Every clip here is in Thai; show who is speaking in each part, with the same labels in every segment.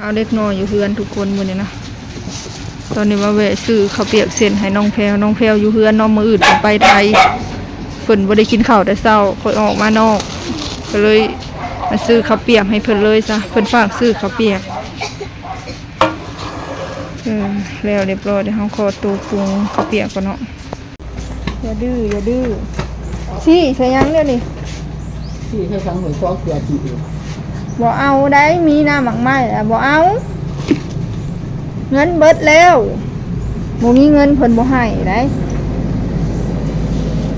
Speaker 1: เอาเด็กน้อยอยู่เฮือนทุกคนมื้อนี้นะตอนนี้มาแวะซื้อข้าวเปียกเส้นให้น้องแพรอยู่เฮือนน้องมื้ออื่นไปไทยเพิ่นบ่ได้กินข้าวแต่เช้าค่อยออกมานอกก็เลยมาซื้อข้าวเปียกให้เพิ่นเลยซะเพิ่นฝากซื้อข้าวเปียกแล้วเรียบร้อยเดี๋ยวเฮาขอตัวปรุงข้าวเปียกก่อนเนาะอย่าดื้อสิใส่ยังเด้อนี่
Speaker 2: ที่ให้ทั้งหวยซ้อเกลือจี
Speaker 1: บ่เอาได้มีน้ำหมักไหม้อ่ะบ่เอาเงินเบิดแล้วบ่มีเงินเพิ่นบ่ให้ได้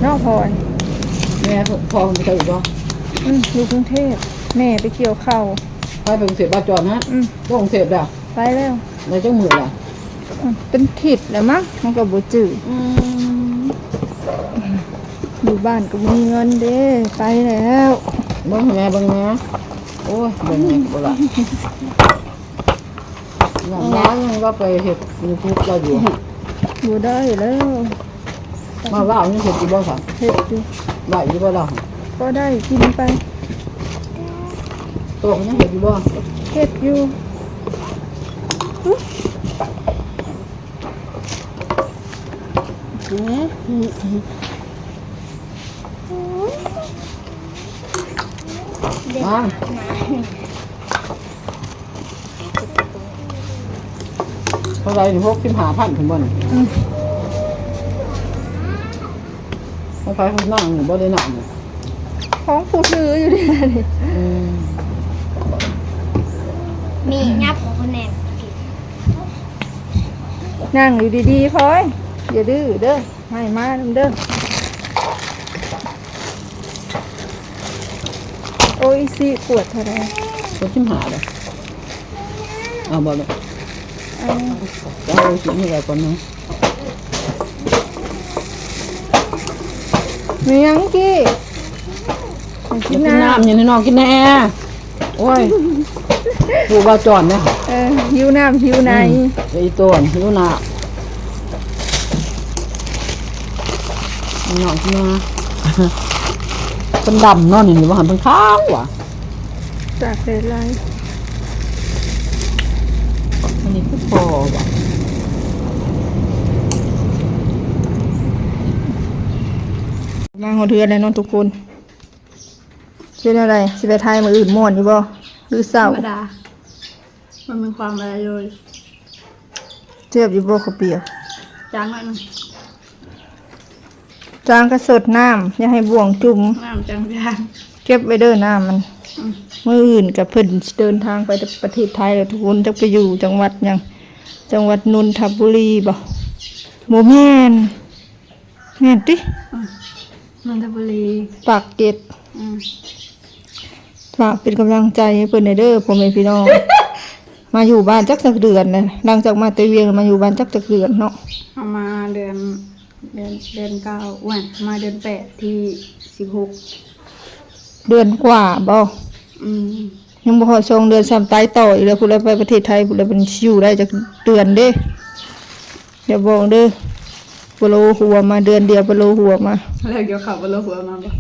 Speaker 1: นอกพร
Speaker 2: แม่พอมันจะอยู่ป่ะ
Speaker 1: อยู่กรุงเทพแม่ไปเกี่ยวข้าว
Speaker 2: ไปกรุงเทพบ้านจอดนะก็กรุงเทพแล้ว
Speaker 1: ไปแล้ว
Speaker 2: ในเจ้ามือล่ะ
Speaker 1: เป็นถิดแล้วมั้งมันก็บ่จืดอยู่บ้านก็มีเงินเด้ไปแล้ว
Speaker 2: เบิ่งแม่โอ้ยเบิ่งแม่บ่ล่ะน้ายังก็ไปเฮ็ดยูทูบเราอยู่
Speaker 1: บ่ได้แล้ว
Speaker 2: มาว่ายังเฮ็ดอยู่บ่ค่ะ
Speaker 1: เฮ็ดอยู่
Speaker 2: ได้อยู่บ่ล่ะ
Speaker 1: ก็ได้กินไป
Speaker 2: โตยังเฮ็ดอยู่บ่
Speaker 1: เฮ็ดอยู่
Speaker 2: มาเท่าไรถึง65,000ถึงบ่นี่เขาไปเขานั่งอยู่บ่ได้นั่ง
Speaker 1: ของผู้ถืออยู่นี่นี่
Speaker 3: มีงับของคนแนน
Speaker 1: นั่งอยู่ดีๆพอยอย่าดื้อเด้อให้มาเด้อโอ้ยสิปวดเท่าไร
Speaker 2: ปวดชิมหาเลยเอาบ่เลยเอาสิมีอะไรก่อนนะ
Speaker 1: มียังกี้
Speaker 2: กินน้ำอย่างนี้น้องกินแน่โอ้ยปูบาจอนเนี่ย
Speaker 1: หิวน้ำหิวใน
Speaker 2: ไอ้ตัวหิวน้ำน้องกินมาเป็นดำเนาะนี่ว่าหันเป็นขาวว่ะ
Speaker 1: จากเศษลาย
Speaker 2: อันนี้ก็พอว่ะ
Speaker 1: มาหัวเทือนเลยน้องทุกคนเป็นอะไรสิไปไทยมาอื่นม่วนอยู่บ่หรือเศร้าธรรมดา
Speaker 3: มันเป็นความอะไรเลย
Speaker 1: เทียบอยู่บ่ข้าวเปียก
Speaker 3: จางมัน
Speaker 1: จางกระสดน้ำอย่าให้บ่วงจุ่ม
Speaker 3: น้ำจาง
Speaker 1: เก็บไว้เด้อน้ำมันมื้ออื่นกับเพิ่นเดินทางไปประเทศไทยแล้วทุกคนจะไปอยู่จังหวัดหยังจังหวัดนนทบุรีบ่แม่นติ
Speaker 3: นนทบุรี
Speaker 1: ปากเกร็ดฝากเป็นกำลังใจให้เพิ่นเด้อพ่อแม่พี่น้อง มาอยู่บ้านจักเดือนเลยหลังจากมาตะเวียงมาอยู่บ้านจักเดือนเนาะ
Speaker 3: มาเดือน9วันมาเดือน8ที่16
Speaker 1: เดือนกว่าบ่ยังบ่พอ2เดือน3ตายต่ออีกแล้วพุ่นแล้วไปประเทศไทยพุ่นแล้วเป็นอยู่ได้จักเดือนเด้อย่าบอกเด้อบ่โลหัวมาเดือนเดียวบ่โลหัวมา
Speaker 3: แล้วเกี่ยวข้าวบ่โลหัวมาบ่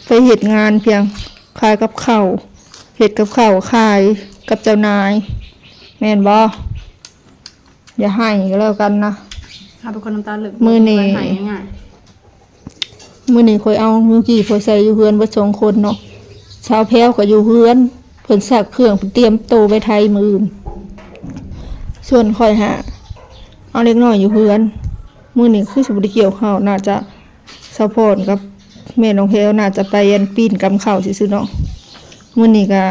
Speaker 1: ไปเฮ็ดงานเพียงขายกับข้าวเฮ็ดกับข้าวขายกับเจ้านายแม่นบ่อย่าให้ก็แล้วกันนะ
Speaker 3: ถ้าเป็นคนน้ำตาลึก
Speaker 1: มื้อนี้ค่อยเอามือกี้ค่อยใส่อยู่เฮือนบ่2คนเนาะชาวแพ้วก็อยู่เฮือนเพิ่นซักเครื่องเพิ่นเตรียมโตไปไทยมื้ออื่นส่วนค่อยหาเอาเล็กน้อยอยู่เฮือนมื้อนี้คือสิบ่ได้เกี่ยวข้าวน่าจะซัพพอร์ตกับแม่น้องแพรวน่าจะไปปีนกำข้าวซื่อๆเนาะมื้อนี้ก็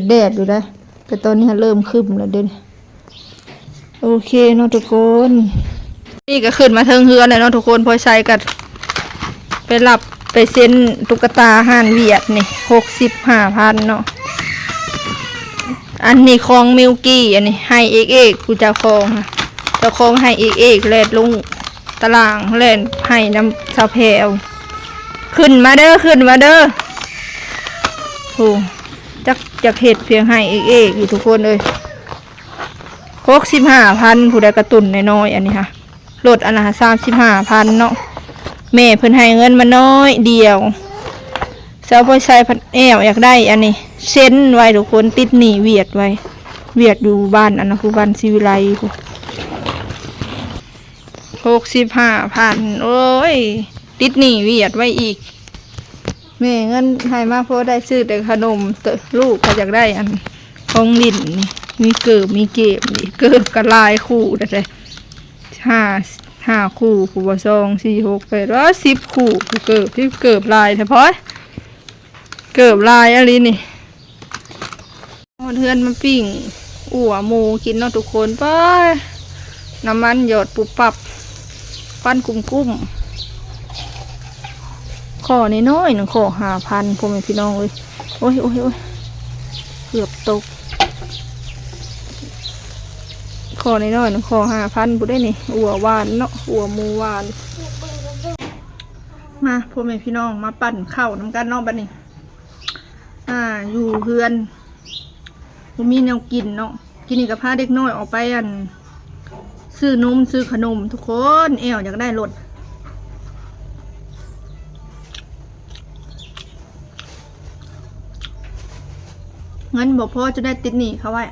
Speaker 1: แดดอยู่ได้แต่ตอนนี้เริ่มครึ้มแล้วเด้อโอเคเนาะทุกคนนี่ก็ขึ้นมาเทิงเฮือนแล้วเนาะทุกคนพอใช้กันไปรับไปเซ็นตุ๊กตาห้านเวียดนี่65,000เนาะอันนี้ของมิลกี้อันนี้ให้เอกกูเจ้าของให้เอกแลดลงตารางแล่นให้น้ำชาวแพรวขึ้นมาเด้อโหจักเห็ดเพียงให้เอกอยู่ทุกคนเลย65,000ผู้ใดกระตุนน้อยๆอันนี้ค่ะลดอันละ35,000เนาะแม่เพิ่นให้เงินมาน้อยเดียว สาวพลอยใส่พันแอวอยากได้อันนี้เส้นไว้ทุกคนติดหนีเวียดไว้เวียดอยู่บ้านอันนั้นคือบ้านศิวิไล65,000โอ้ยติดหนีเวียดไว้อีกแม่เงินให้มาเพราะได้ซื้อแต่ขนมแต่ลูกเขาอยากได้อันของลิ้นนี่มีเกิบมีเก็บนี่เกิบกระลายคู่แต่ห้าคู่คู่บ่2 4 6 8 10คู่เกิบที่เกิบลายเฉพาะเกิบลายอะไรนี่เพื่อนมาปิ้งอั่วหมูกินเนาะทุกคนไปน้ำมันหยดปุบปับปั้นกุ้มขอน้อยๆหนึ่งขอ5,000พ่อแม่พี่น้องเลยโอ้ยเกือบตกขอน้อยๆหนึ่งขอ5,000บุได้นี่อั่วหวานเนาะอั่วหมูหวานมาพ่อแม่พี่น้องมาปั่นข้าวน้ำกันเนาะบัดนี้อยู่เพื่อนผมมีแนวกินเนาะกินนี่กับพาเด็กน้อยออกไปซื้อนมซื้อขนมทุกคนแอวอยากได้รถงั้นบอกพ่อจะได้ติดหนี้เขาไว้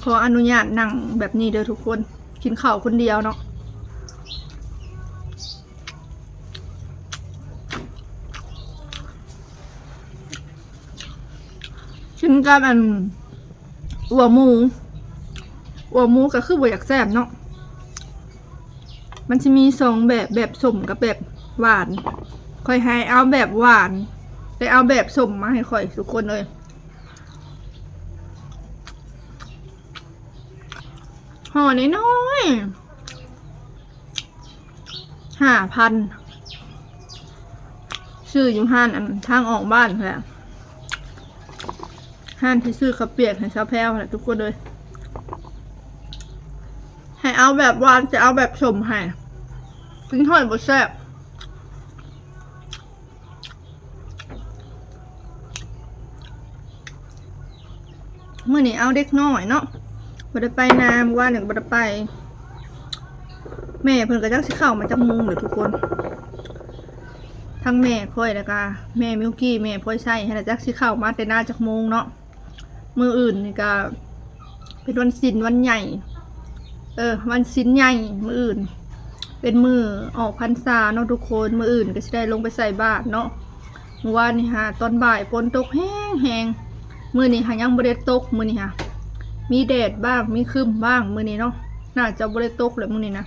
Speaker 1: ขออนุญาตนั่งแบบนี้เด้อทุกคนกินข้าวคนเดียวเนาะกินกับอั่วหมูก็คือบ่อยากแซ่บเนาะมันจะมีแบบสมกับแบบหวานค่อยให้เอาแบบหวานแต่เอาแบบสมมาให้ค่อยทุกคนเลยห่อน้อย5,000ซื้ออยู่ห้านทางออกบ้านแหละห้านที่ซื้อข้าวเปียกให้ชาวแพร่แหละทุกคนเลยให้เอาแบบหวานจะเอาแบบสมให้กินหอยบดแซ่บเมื่อนี้เอาเด็กน้อยเนาะบ่ได้ไปนามว่าหนึ่งบ่ได้ไปแม่เพิ่นก็จักสิเข้ามาจักมุงเด้อทุกคนทั้งแม่ค่อยแล้วก็แม่มิวกี้แม่พ่อยไส้ให้จักสิเข้ามาแต่หน้าจักมุงเนาะมื้ออื่นนี่ก็เป็นวันศีลวันใหญ่วันศีลใหญ่มื้ออื่นเป็นมื้อออกพรรษาเนาะทุกคนมื้ออื่นก็สิได้ลงไปใส่บาตรเนาะเมื่อวานนี่ฮะตอนบ่ายฝนตกแห้งมื้อนี้หายังบ่ได้ตกมื้อนี้ฮะมีแดดบ้างมีครึ้มบ้างมื้อนี้เนาะน่าจะบ่ได้ตกเลยมื้อนี้นะ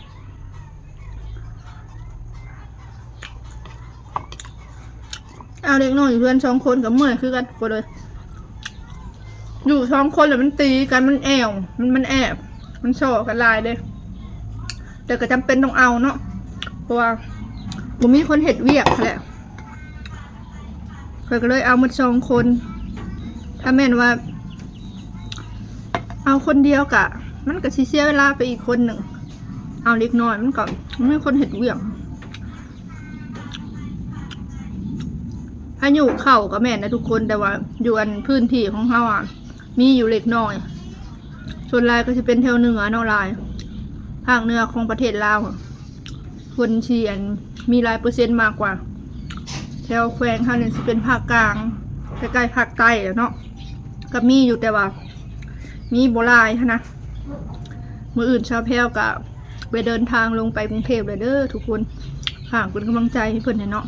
Speaker 1: เอาเด็กน้อยอยู่เพื่อน2 คนกับเมื่อยคือกันก็เลยอยู่2 คนแล้วมันตีกันมันแอวมันแอบมันโชว์กันลายเลยแต่ก็จำเป็นต้องเอาเนาะเพราะว่าผมมีคนเห็ดเวียกแหละก็เลยเอามา2 คนถ้าแม่นว่าเอาคนเดียวกะมันก็เสียเวลาไปอีกคนหนึ่งเอาเล็กน้อยมันก็ไม่คนเห็ดเวียกพายุเข้ากับแม่นะทุกคนแต่ว่าอยู่อันพื้นที่ของเขามีอยู่เล็กน้อยส่วนลายก็จะเป็นแถวเหนือเนาะลายภาคเหนือของประเทศลาวคนเชียนมีรายเปอร์เซ็นต์มากกว่าแถวแขวงเขาเนี่ยจะเป็นภาคกลางใกล้ๆภาคใต้เนาะก็มีอยู่แต่ว่ามีโบราณนะมืออื่นชาวแพร่วกับไปเดินทางลงไปกรุงเทพเลยเด้อทุกคนฝากเป็นกำลังใจให้เพื่อนเนาะ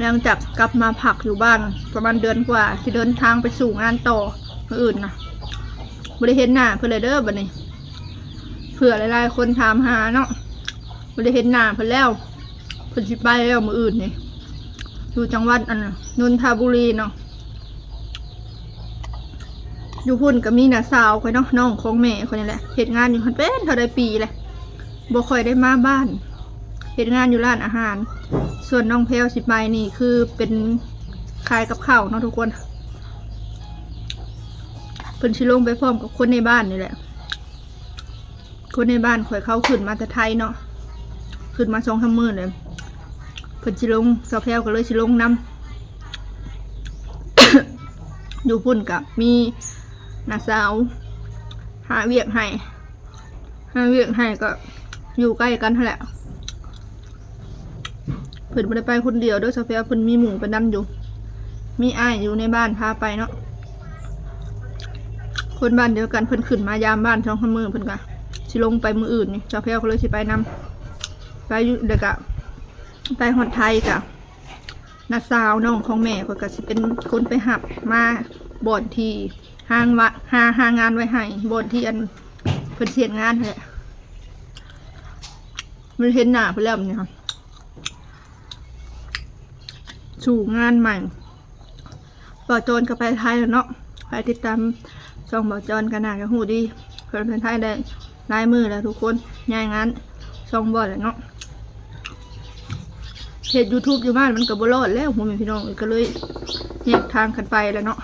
Speaker 1: หลังจากกลับมาพักอยู่บ้านประมาณเดือนกว่าที่เดินทางไปสู่งานต่อมืออื่นนะบริเห็นหน้าเพื่อนเลยเด้อบัดนี้เผื่อหลายๆคนถามหาเนาะบริเห็นหน้าเพื่อนแล้วเพื่อนสิไปแล้วมืออื่นนี่อยู่จังหวัดนนทบุรีเนาะอยู่พุ่นก็มีน้าสาวคอยเนาะน้องของแม่คนนี้แหละเหตุงานอยู่คนเป็นเท่าใดปีเลยบ่ค่อยได้มาบ้านเหตุงานอยู่ร้านอาหารส่วนน้องแพลวสิไปนี่คือเป็นขายกับข้าวเนาะทุกคนเพิ่นสิลงไปพร้อมกับคนในบ้านนี่แหละคนในบ้านข่อยเข้าขึ้นมาแต่ไทยเนาะขึ้นมา2-3 มื้อเลยเพิ่นสิลงสาวแพลวก็เลยสิลงนำ อยู่พุ่นกับมีน้าสาวหาเวียกให้ก็อยู่ใกล้กันนั่นแหละเพิ่นบ่ได้ไปคนเดียวเด้อสาวแพรวเพิ่นมีหมู่ไปนำอยู่มีอ้ายอยู่ในบ้านพาไปเนาะคนบ้านเดียวกันเพิ่นขึ้นมายามบ้านช่องขมือเพิ่นก็สิลงไปมื้ออื่นนี่สาวแพรวก็เลยสิไปนำไปอยู่เด็กอะไปฮอดไทยกะน้าสาวน้องของแม่เพิ่นก็สิเป็นคนไปหับมาบ่อนที่ห้างงานไว้ให้บ่อนที่อันเพิ่นเสียงานแหละมันเห็นหน้าเพิ่นแล้วนี่ค่ะสู่งานใหม่บ่าวโจรก็ไปไทยแล้วเนาะไปติดตามช่องบ่าวโจรกันน่าจะฮู้ดีเพิ่นไปไทยได้หลายมื้อแล้วทุกคนย้ายงานช่องบ่แล้วเนาะเฮ็ด YouTube อยู่บ้านมันก็บ่รอดแล้วพ่อแม่พี่น้องก็เลยแยกทางกันไปแล้วเนาะ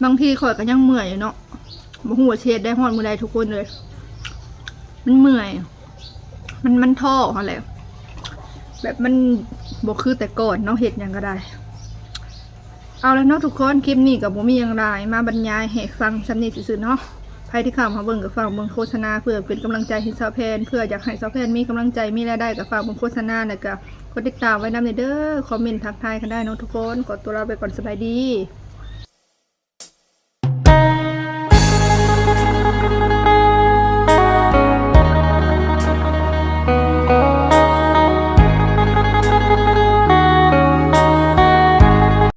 Speaker 1: บางทีข่อยก็ยังเมื่อยอยู่เนาะบ่ฮู้ว่าเฮ็ดได้ฮอดมื้อใดทุกคนเลยมันเมื่อยมันท้อหั่นแหละแบบมันบ่คือแต่ก่อนเนาะเฮ็ดหยังก็ได้เอาแล้วเนาะทุกคนคลิปนี้ก็บ่มีหยังหลายมาบรรยายให้ฟังซำนี้ซื่อๆเนาะใครที่เข้ามาเบิ่งก็ฝากเบิ่งโฆษณาเพื่อเป็นกำลังใจให้สาวแพนเพื่ออยากให้สาวแพนมีกำลังใจมีรายได้ก็ฝากเบิ่งโฆษณาแล้วก็กดติดตามไว้นำเด้อคอมเมนต์ทักทายกันได้เนาะทุกคนขอตัวลาไปก่อนสบายดี